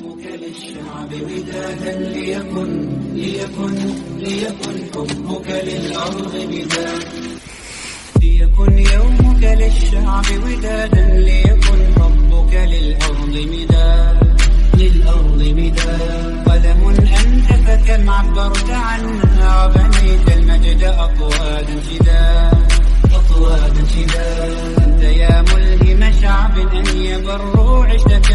يومك للشعب ودادا ليكن حبك للأرض مداد. ليكن يومك للشعب ودادا ليكن حبك للأرض مداد. قلم أنت فكم عبرت عنها وبنيت المجد أطوادا شداد. أنت يا ملهم شعب أن يبروا عشتك